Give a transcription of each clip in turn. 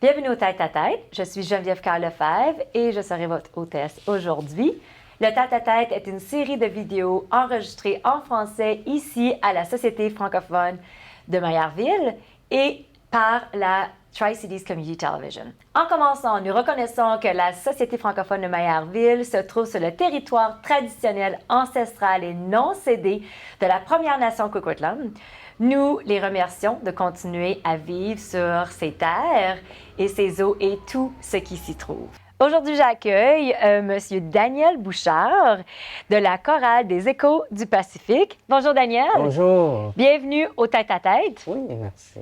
Bienvenue au Tête-à-Tête. Je suis Geneviève Carl-Lefebvre et je serai votre hôtesse aujourd'hui. Le Tête-à-Tête est une série de vidéos enregistrées en français ici à la Société francophone de Maillardville et par la Tri-Cities Community Television. En commençant, nous reconnaissons que la Société francophone de Maillardville se trouve sur le territoire traditionnel, ancestral et non cédé de la Première Nation Coquitlam. Nous les remercions de continuer à vivre sur ces terres et ces eaux et tout ce qui s'y trouve. Aujourd'hui, j'accueille Monsieur Daniel Bouchard de la Chorale des Échos du Pacifique. Bonjour Daniel. Bonjour. Bienvenue au Tête-à-Tête. Oui, merci.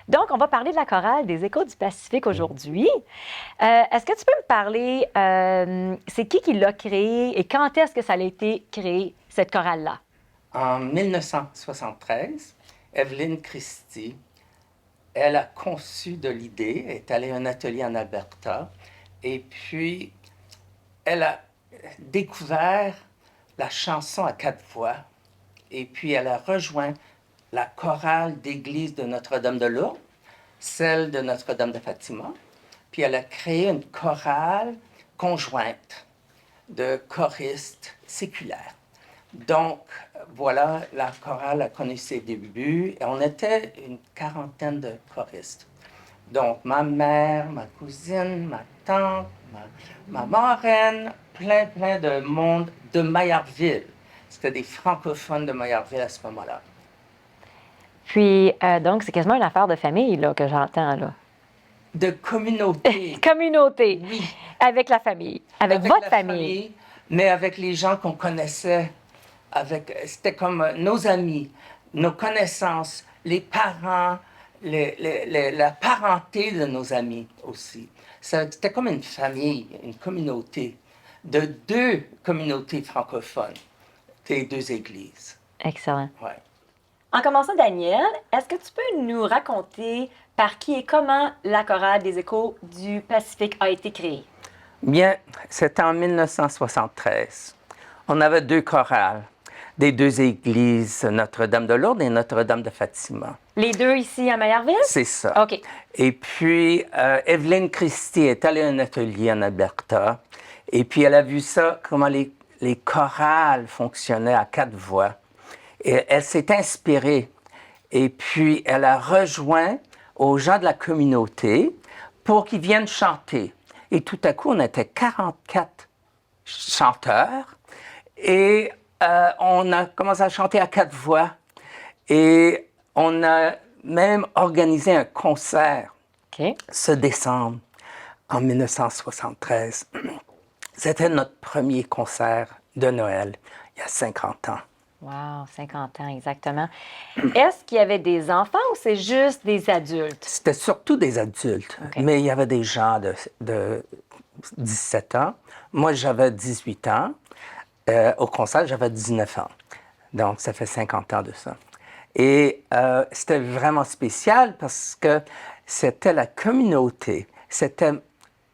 Donc, on va parler de la Chorale des Échos du Pacifique aujourd'hui. Est-ce que tu peux me parler, c'est qui l'a créée et quand est-ce que ça a été créé, cette chorale-là? En 1973, Evelyn Christie, elle a conçu de l'idée, est allée à un atelier en Alberta, et puis elle a découvert la chanson à 4 voix, et puis elle a rejoint la chorale d'église de Notre-Dame-de-Lourdes, celle de Notre-Dame de Fatima, puis elle a créé une chorale conjointe de choristes séculaires. Donc, voilà, la chorale a connu ses débuts et on était une quarantaine de choristes. Donc, ma mère, ma cousine, ma tante, ma marraine, plein de monde de Maillardville. C'était des francophones de Maillardville à ce moment-là. Puis, donc, c'est quasiment une affaire de famille là, que j'entends, là. De communauté. Communauté. Oui. Avec la famille. Avec votre la famille. Mais avec les gens qu'on connaissait. C'était comme nos amis, nos connaissances, les parents, la parenté de nos amis aussi. C'était comme une famille, une communauté de 2 communautés francophones, des 2 églises. Excellent. Ouais. En commençant, Daniel, est-ce que tu peux nous raconter par qui et comment la Chorale des Échos du Pacifique a été créée? Bien, c'était en 1973. On avait 2 chorales des 2 églises, Notre-Dame-de-Lourdes et Notre-Dame de Fatima. Les 2 ici à Maillardville? C'est ça. OK. Et puis, Evelyn Christie est allée à un atelier en Alberta, et puis elle a vu ça, comment les chorales fonctionnaient à 4 voix. Et elle s'est inspirée, et puis elle a rejoint aux gens de la communauté pour qu'ils viennent chanter. Et tout à coup, on était 44 chanteurs, et on a commencé à chanter à 4 voix. Et on a même organisé un concert ce décembre en 1973. C'était notre premier concert de Noël, il y a 50 ans. Wow, 50 ans, exactement. Est-ce qu'il y avait des enfants ou c'est juste des adultes? C'était surtout des adultes, mais il y avait des gens de 17 ans. Moi, j'avais 18 ans. Au concert, j'avais 19 ans. Donc, ça fait 50 ans de ça. Et c'était vraiment spécial parce que c'était la communauté, c'était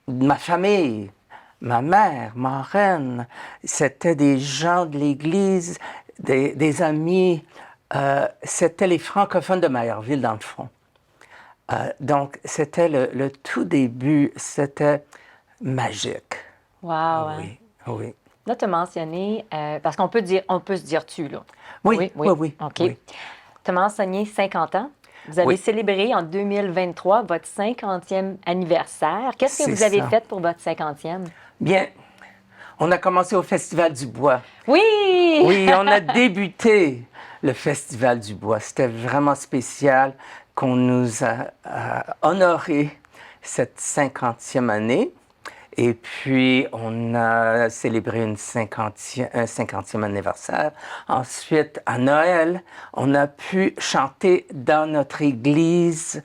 ma famille, ma mère, ma reine, c'était des gens de l'Église, des amis, c'était les francophones de Maillardville dans le fond. Donc, c'était le tout début, c'était magique. Wow! Oui, oui. Là, tu as mentionné, parce qu'on peut se dire tu, là. Oui. OK. Oui. Tu as mentionné 50 ans. Vous avez célébré en 2023 votre 50e anniversaire. Qu'est-ce que vous avez fait pour votre 50e? Bien, on a commencé au Festival du Bois. Oui! Oui, on a débuté le Festival du Bois. C'était vraiment spécial qu'on nous a honoré cette 50e année. Et puis, on a célébré un 50e anniversaire. Ensuite, à Noël, on a pu chanter dans notre église,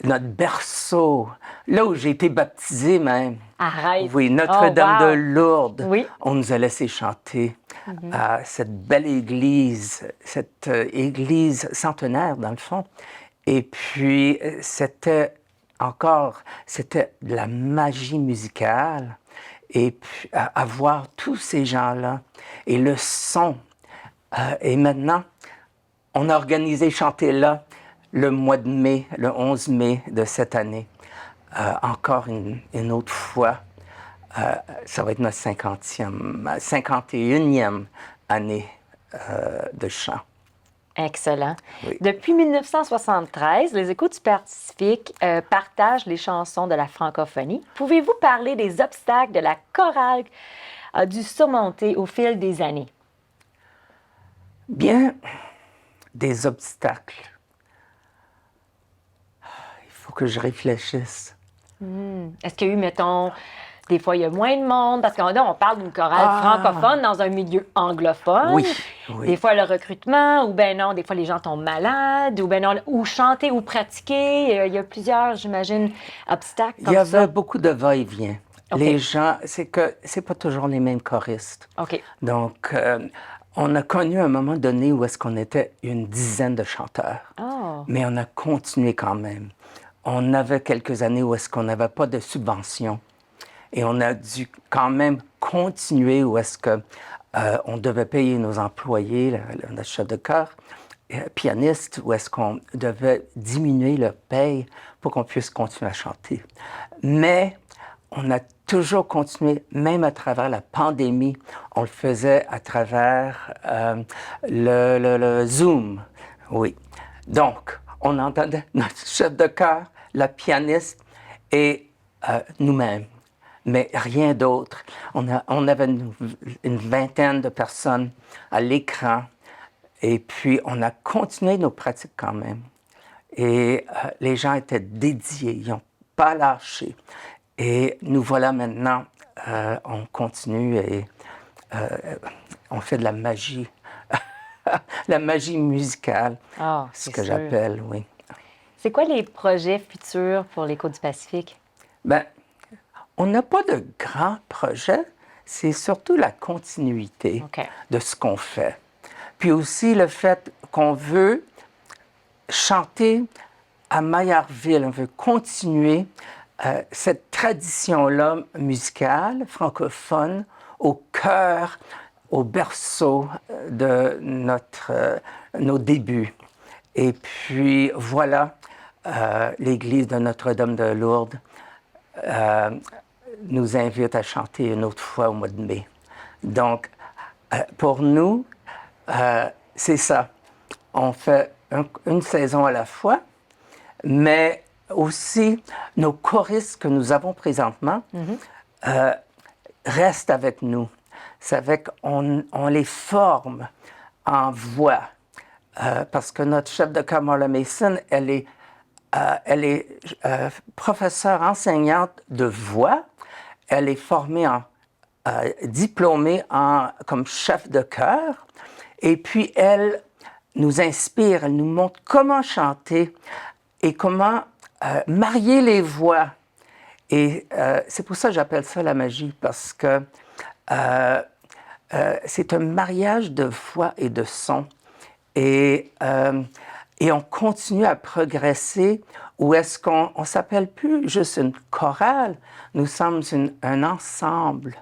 notre berceau, là où j'ai été baptisée même. Arrête! Oui, Notre-Dame de Lourdes. Oui. On nous a laissé chanter à cette belle église, cette église centenaire, dans le fond. Et puis, c'était de la magie musicale. Et puis, à voir tous ces gens-là et le son. Et maintenant, on a organisé chanter là le mois de mai, le 11 mai de cette année. encore une autre fois. Ça va être notre 51e année de chant. Excellent. Oui. Depuis 1973, les Échos du Pacifique partagent les chansons de la francophonie. Pouvez-vous parler des obstacles de la chorale a dû surmonter au fil des années? Bien, des obstacles. Il faut que je réfléchisse. Est-ce qu'il y a eu, mettons, des fois il y a moins de monde, parce qu'on on parle d'une chorale francophone dans un milieu anglophone. Oui, oui. Des fois le recrutement, ou ben non, des fois les gens tombent malades, ou ben non, ou chanter ou pratiquer. Il y a plusieurs, j'imagine, obstacles comme Il y avait ça. beaucoup de va-et-vient. OK. Les gens, c'est que c'est pas toujours les mêmes choristes. OK. Donc, on a connu un moment donné où est-ce qu'on était une dizaine de chanteurs. Oh. Mais on a continué quand même. On avait quelques années où est-ce qu'on n'avait pas de subvention. Et on a dû quand même continuer où est-ce que on devait payer nos employés, le chef de chœur, pianiste, où est-ce qu'on devait diminuer leur paye pour qu'on puisse continuer à chanter. Mais on a toujours continué, même à travers la pandémie. On le faisait à travers le Zoom. Oui. Donc, on entendait notre chef de chœur, la pianiste et nous-mêmes. Mais rien d'autre. On avait une vingtaine de personnes à l'écran et puis on a continué nos pratiques quand même. Et les gens étaient dédiés, ils n'ont pas lâché. Et nous voilà maintenant, on continue et on fait de la magie. La magie musicale, Ah, ce c'est que sûr. j'appelle, oui. C'est quoi les projets futurs pour l'Écho du Pacifique? Bien, on n'a pas de grands projets, c'est surtout la continuité OK. de ce qu'on fait. Puis aussi le fait qu'on veut chanter à Maillardville, on veut continuer cette tradition-là musicale, francophone, au cœur, au berceau de nos débuts. Et puis voilà, l'église de Notre-Dame de Lourdes nous invite à chanter une autre fois au mois de mai. Donc, pour nous, c'est ça. On fait une saison à la fois, mais aussi nos choristes que nous avons présentement restent avec nous. C'est avec on les forme en voix. Parce que notre chef de chœur, Marla Mason, elle est professeure enseignante de voix. Elle est formée diplômée comme chef de chœur. Et puis, elle nous inspire, elle nous montre comment chanter et comment marier les voix. Et c'est pour ça que j'appelle ça la magie, parce que c'est un mariage de voix et de son. Et on continue à progresser où est-ce qu'on ne s'appelle plus juste une chorale, nous sommes un ensemble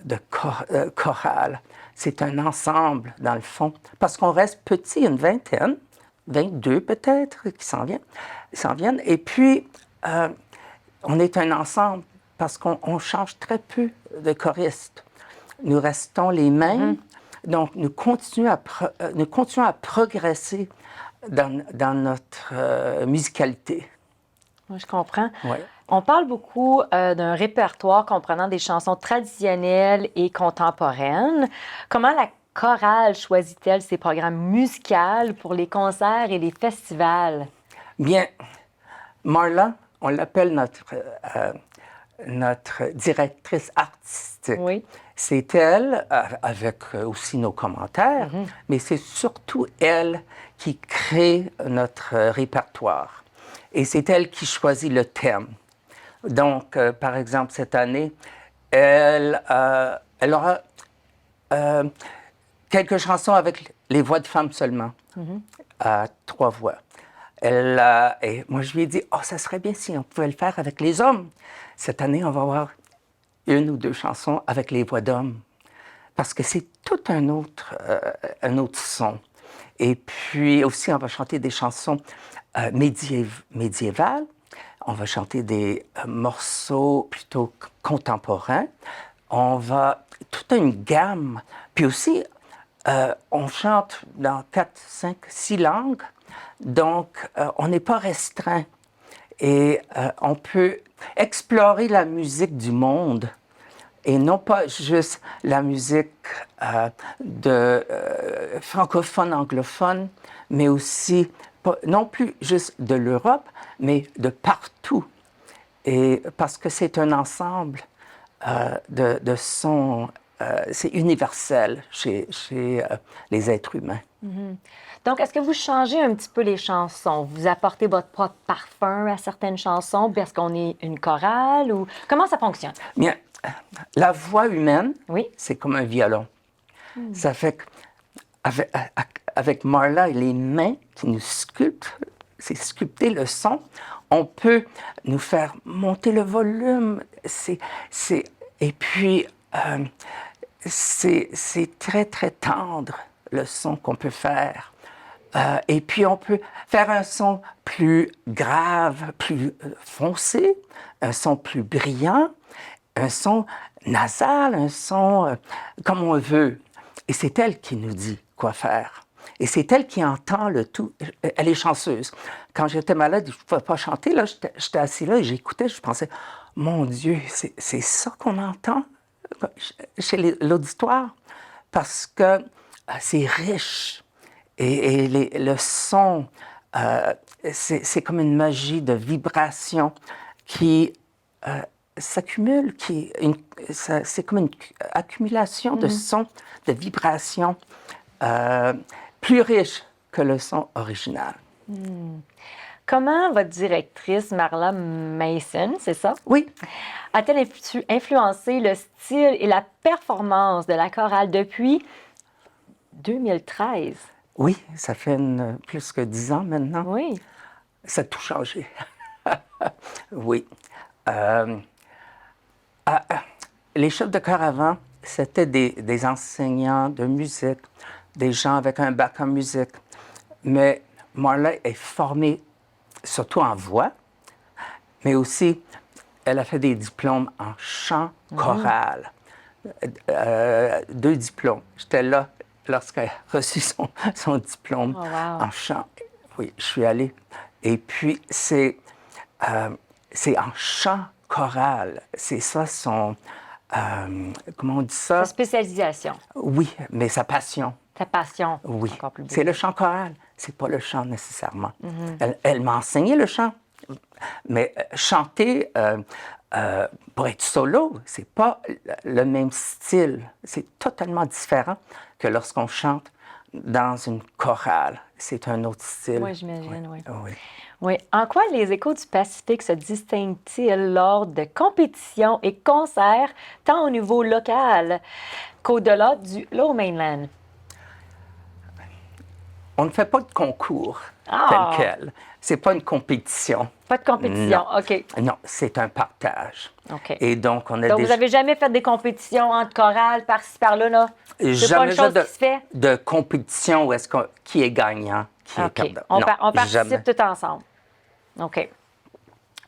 de chorales. C'est un ensemble, dans le fond, parce qu'on reste petit, une vingtaine, 22 peut-être, qui s'en viennent. Et puis, on est un ensemble parce qu'on change très peu de choristes. Nous restons les mêmes. Donc, nous continuons à progresser dans notre musicalité. Moi, je comprends. Ouais. On parle beaucoup d'un répertoire comprenant des chansons traditionnelles et contemporaines. Comment la chorale choisit-elle ses programmes musicaux pour les concerts et les festivals? Bien, Marla, on l'appelle notre directrice artistique. Oui. C'est elle, avec aussi nos commentaires, mais c'est surtout elle qui crée notre répertoire. Et c'est elle qui choisit le thème. Donc, par exemple, cette année, elle aura quelques chansons avec les voix de femmes seulement, 3 voix. Et moi, je lui ai dit, « Oh, ça serait bien si on pouvait le faire avec les hommes. » Cette année, on va avoir 1 ou 2 chansons avec les voix d'hommes, parce que c'est tout un autre son. Et puis aussi, on va chanter des chansons médiévales. on va chanter des morceaux plutôt contemporains. On va toute une gamme. Puis aussi, on chante dans 4, 5, 6 langues. Donc, on n'est pas restreint. Et on peut explorer la musique du monde et non pas juste la musique francophone, anglophone, mais aussi, non plus juste de l'Europe, mais de partout. Et parce que c'est un ensemble de sons, c'est universel chez les êtres humains. Donc, est-ce que vous changez un petit peu les chansons? Vous apportez votre propre parfum à certaines chansons parce qu'on est une chorale ou comment ça fonctionne? Bien, la voix humaine, Oui. c'est comme un violon. Ça fait qu'avec Marla et les mains qui nous sculptent, c'est sculpter le son, on peut nous faire monter le volume. Et puis, c'est très, très tendre, le son qu'on peut faire. Et puis, on peut faire un son plus grave, plus foncé, un son plus brillant, un son nasal, un son comme on veut. Et c'est elle qui nous dit quoi faire. Et c'est elle qui entend le tout. Elle est chanceuse. Quand j'étais malade, je ne pouvais pas chanter. Là, j'étais assis là et j'écoutais. Je pensais, mon Dieu, c'est ça qu'on entend chez l'auditoire. Parce que c'est riche. Et le son, c'est comme une magie de vibration qui s'accumule, c'est comme une accumulation de sons, de vibrations plus riches que le son original. Comment votre directrice, Marla Mason, c'est ça? Oui. A-t-elle influencé le style et la performance de la chorale depuis 2013? Oui, ça fait plus que 10 ans maintenant. Oui. Ça a tout changé. Oui. Les chefs de chœur avant, c'était des enseignants de musique, des gens avec un bac en musique. Mais Marla est formée surtout en voix, mais aussi, elle a fait des diplômes en chant choral. 2 diplômes. J'étais là lorsqu'elle a reçu son diplôme en chant. Oui, je suis allée. Et puis, c'est en chant choral. C'est ça son... comment on dit ça? Sa spécialisation. Oui, mais sa passion. Sa passion. Oui. Encore plus beau. C'est le chant choral. C'est pas le chant nécessairement. Elle m'a enseigné le chant. Mais chanter pour être solo, c'est pas le même style. C'est totalement différent que lorsqu'on chante dans une chorale. C'est un autre style. Oui, j'imagine, oui. Oui. Oui. En quoi les Échos du Pacifique se distinguent-ils lors de compétitions et concerts, tant au niveau local qu'au-delà du Lower Mainland? On ne fait pas de concours tel quel. C'est pas une compétition. Pas de compétition, non. OK. Non, c'est un partage. OK. Et donc, on a Donc, vous n'avez jamais fait des compétitions entre chorales, par-ci, par-là, là? C'est pas une chose qui se fait? De compétition où qui est gagnant, qui est perdant. On Non, participe jamais. tout ensemble. OK.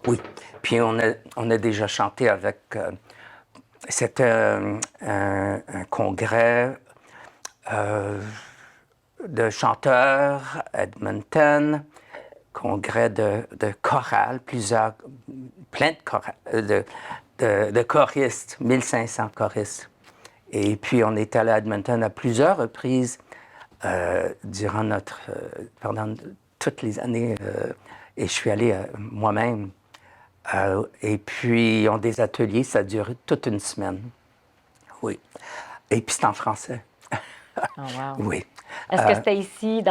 Oui. Puis, on a déjà chanté avec... c'était un congrès de chanteurs à Edmonton, congrès de chorales, plein de choristes, 1500 choristes. Et puis, on est allé à Edmonton à plusieurs reprises pendant toutes les années. Et je suis allé moi-même. Et puis, ils ont des ateliers, ça dure toute une semaine. Oui. Et puis, c'est en français. Oh, wow. Oui. Est-ce que c'était ici,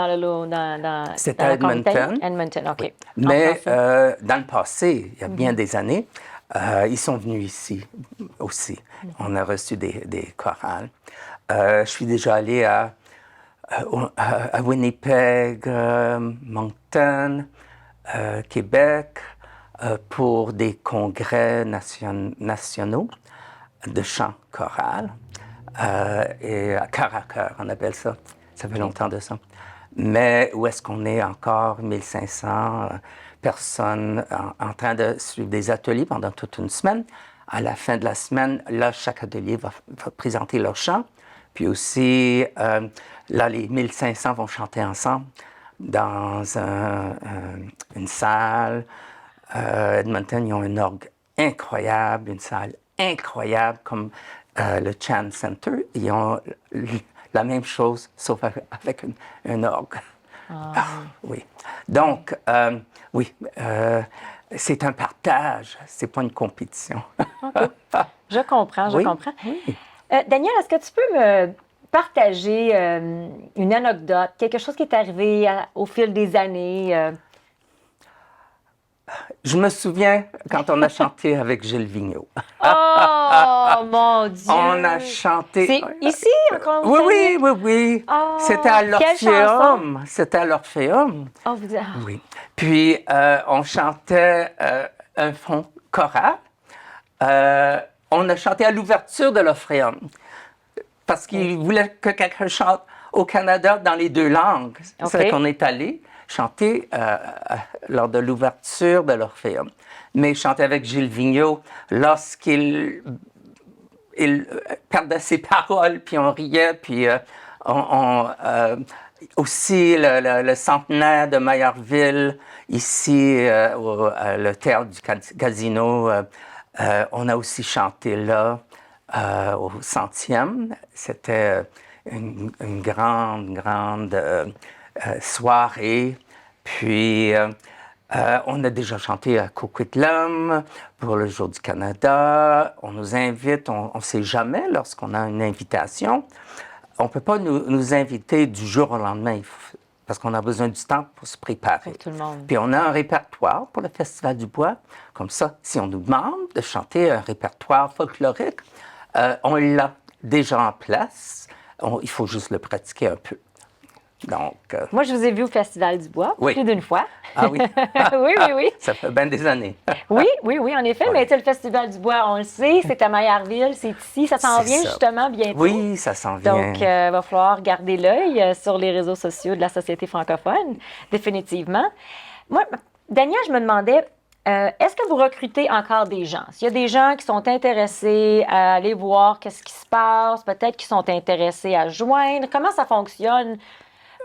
c'était à Edmonton. Edmonton, OK. Oui. Mais dans le passé, il y a bien des années, ils sont venus ici aussi. On a reçu des chorales. Je suis déjà allé à Winnipeg, Moncton, Québec, pour des congrès nationaux de chant choral. Et à cœur, on appelle ça. Ça fait longtemps de ça. Mais où est-ce qu'on est encore 1500 personnes en train de suivre des ateliers pendant toute une semaine. À la fin de la semaine, là, chaque atelier va présenter leur chant. Puis aussi, là, les 1500 vont chanter ensemble dans une salle. Edmonton, ils ont un orgue incroyable, une salle incroyable comme le Chan Center. Ils ont la même chose, sauf avec un orgue. Ah, oui. Donc, oui, c'est un partage, c'est pas une compétition. OK. Je comprends, je Oui, comprends. oui. Daniel, est-ce que tu peux me partager une anecdote, quelque chose qui est arrivé au fil des années? Je me souviens quand on a chanté avec Gilles Vigneault. Oh, mon Dieu! On a chanté. C'est ici, encore Oui, oui, oui, oui. Oh, C'était à quelle chanson? l'Orphéum. C'était à l'Orphéum. Oh, vous... Oui. Puis, on chantait un fond choral. On a chanté à l'ouverture de l'Orphéum parce qu'il voulait que quelqu'un chante au Canada dans les deux langues. C'est qu'on est allé chanter lors de l'ouverture de l'Orphéum. Mais chanter avec Gilles Vigneault lorsqu'il perdait ses paroles, puis on riait, puis aussi le centenaire de Maillardville, ici, le théâtre du Casino, on a aussi chanté là au 100e. C'était une grande soirée. Puis, on a déjà chanté à Coquitlam pour le Jour du Canada. On nous invite, on ne sait jamais lorsqu'on a une invitation. On ne peut pas nous inviter du jour au lendemain parce qu'on a besoin du temps pour se préparer. Pour tout le monde. Puis on a un répertoire pour le Festival du Bois. Comme ça, si on nous demande de chanter un répertoire folklorique, on l'a déjà en place. Il faut juste le pratiquer un peu. Donc, moi, je vous ai vu au Festival du Bois plus d'une fois. Ah oui? Oui, oui, oui. Ça fait bien des années. Oui, oui, oui, en effet. Ouais. Mais tu sais, le Festival du Bois, on le sait, c'est à Maillardville, c'est ici. Ça s'en vient justement bientôt. Oui, ça s'en vient. Donc, il va falloir garder l'œil sur les réseaux sociaux de la Société francophone, définitivement. Moi, Daniel, je me demandais, est-ce que vous recrutez encore des gens? S'il y a des gens qui sont intéressés à aller voir qu'est-ce qui se passe, peut-être qui sont intéressés à joindre, comment ça fonctionne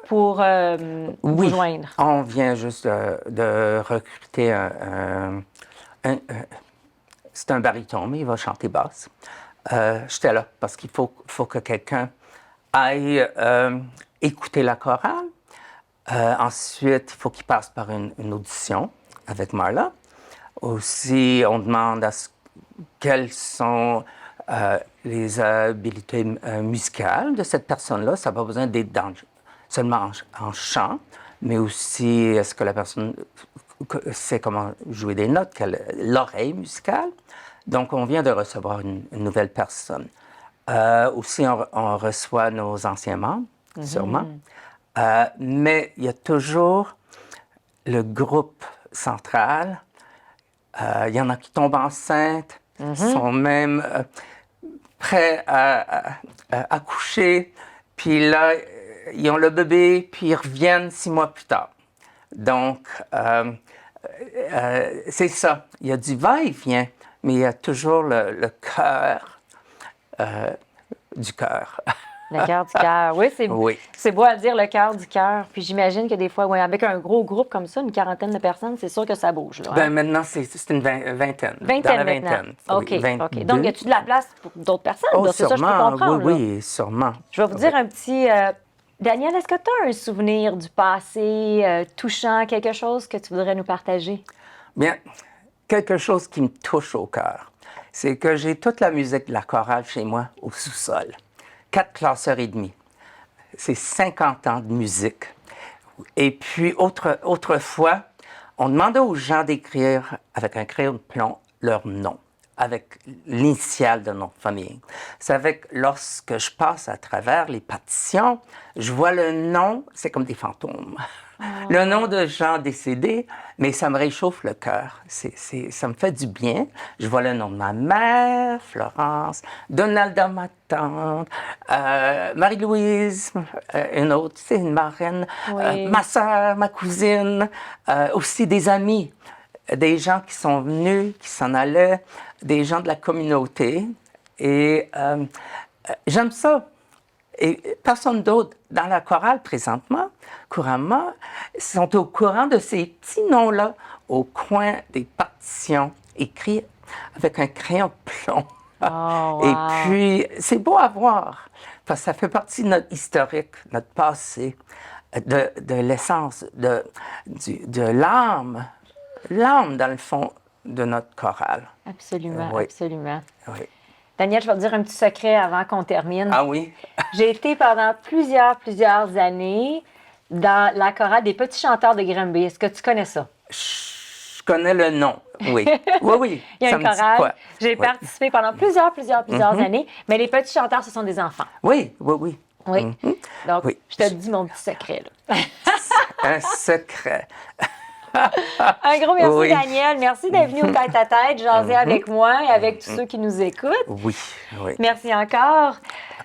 pour vous joindre? On vient juste de recruter c'est un baryton, mais il va chanter basse. J'étais là parce qu'il faut que quelqu'un aille écouter la chorale. Ensuite, il faut qu'il passe par une audition avec Marla. Aussi, on demande quelles sont les habiletés musicales de cette personne-là. Ça n'a pas besoin d'être seulement en chant, mais aussi est-ce que la personne sait comment jouer des notes, l'oreille musicale. Donc, on vient de recevoir une nouvelle personne. Aussi, on reçoit nos anciens membres, sûrement. Mais il y a toujours le groupe central. Il y en a qui tombent enceintes, sont même prêts à accoucher. Puis là, ils ont le bébé, puis ils reviennent 6 mois plus tard. Donc, c'est ça. Il y a du va-et-vient, mais il y a toujours le cœur du cœur. Le cœur du cœur. Oui, c'est beau à dire, le cœur du cœur. Puis j'imagine que des fois, avec un gros groupe comme ça, une quarantaine de personnes, c'est sûr que ça bouge. Là, hein? Ben, maintenant, c'est une vingtaine. Dans la vingtaine. OK. Oui, 22. OK. Donc, y a-tu de la place pour d'autres personnes? Oh, c'est ça que je peux comprendre. Oui, sûrement. Je vais vous dire un petit... Daniel, est-ce que tu as un souvenir du passé touchant, quelque chose que tu voudrais nous partager? Bien, quelque chose qui me touche au cœur, c'est que j'ai toute la musique de la chorale chez moi au sous-sol. 4 classeurs et demi. C'est 50 ans de musique. Et puis, autrefois, on demandait aux gens d'écrire avec un crayon de plomb leur nom. avec l'initiale de notre famille. C'est que lorsque je passe à travers les partitions, je vois le nom, c'est comme des fantômes. Le nom de gens décédés, mais ça me réchauffe le cœur. Ça me fait du bien. Je vois le nom de ma mère, Florence, Donalda, ma tante, Marie-Louise, une autre, c'est une marraine, Oui. ma soeur, ma cousine, aussi des amis, des gens qui sont venus, qui s'en allaient, des gens de la communauté. Et j'aime ça. Et personne d'autre dans la chorale présentement, couramment, sont au courant de ces petits noms-là au coin des partitions, écrits avec un crayon de plomb. Oh, wow. Et puis, c'est beau à voir, parce que ça fait partie de notre historique, notre passé, de l'essence, de l'âme, dans le fond de notre chorale. Absolument, Oui. absolument. Oui. Daniel, je vais te dire un petit secret avant qu'on termine. Ah oui? J'ai été pendant plusieurs années dans la chorale des Petits Chanteurs de Granby. Est-ce que tu connais ça? Je connais le nom, oui. Oui. Il y a ça une me dit chorale. quoi? J'ai Oui. participé pendant plusieurs années, mais les Petits Chanteurs, ce sont des enfants. Oui. Oui. Donc, Oui. je te dis mon petit secret, là. Un secret. Un gros merci, Oui. Daniel. Merci d'être venu au tête-à-tête, jaser avec moi et avec tous ceux qui nous écoutent. Oui. Merci encore.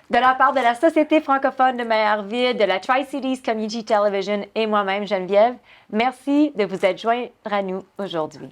De la part de la Société francophone de Maillardville, de la Tri-Cities Community Television et moi-même, Geneviève, merci de vous être joints à nous aujourd'hui.